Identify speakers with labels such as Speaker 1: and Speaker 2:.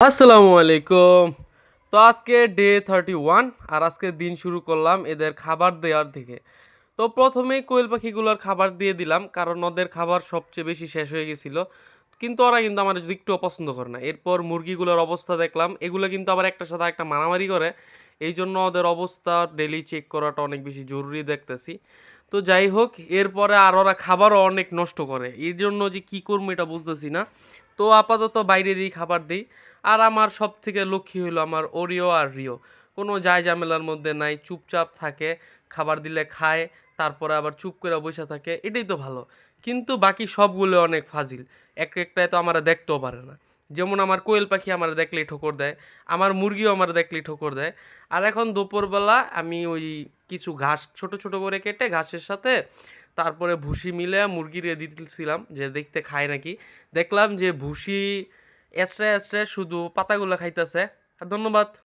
Speaker 1: আসসালামু আলাইকুম। তো আজকে ডে 31 আর আজকে দিন শুরু করলাম এদের খাবার দেওয়ার থেকে। তো প্রথমেই কোয়েল পাখিগুলোর খাবার দিয়ে দিলাম কারণ ওদের খাবার সবচেয়ে বেশি শেষ হয়ে গেছিল। কিন্তু ওরা কিন্তু আমার একটুও পছন্দ করে না। এরপর মুরগিগুলোর অবস্থা দেখলাম, এগুলো কিন্তু আবার একটার সাথে একটা মারামারি করে। এই জন্য ওদের অবস্থা ডেলি চেক করাটা অনেক বেশি জরুরি দেখতেছি। তো যাই হোক, এরপরে আর ওরা খাবারও অনেক নষ্ট করে, এর জন্য যে কী করবো এটা বুঝতেছি না। তো আপাতত বাইরে দিই, খাবার দিই। আর আমার সব থেকে লক্ষ্মী হইলো আমার ওরিও আর রিও। কোনো যায় ঝামেলার মধ্যে নাই, চুপচাপ থাকে, খাবার দিলে খায়, তারপরে আবার চুপ করে বসে থাকে, এটাই তো ভালো। কিন্তু বাকি সবগুলো অনেক ফাজিল, এক একটায় তো আমার দেখতেও পারে না। যেমন আমার কোয়েল পাখি আমার দেখলেই ঠোকর দেয়, আমার মুরগিও আমার দেখলেই ঠোকর দেয়। আর এখন দুপুরবেলা আমি ওই কিছু ঘাস ছোট ছোট করে কেটে ঘাসের সাথে তারপরে ভুসি মিলে মুরগিরে দিতেছিলাম যে দেখতে খায় নাকি। দেখলাম যে ভুসি এস্ট্রা এস্ট্রা শুধু পাতাগুলো খাইতেছে। আর ধন্যবাদ।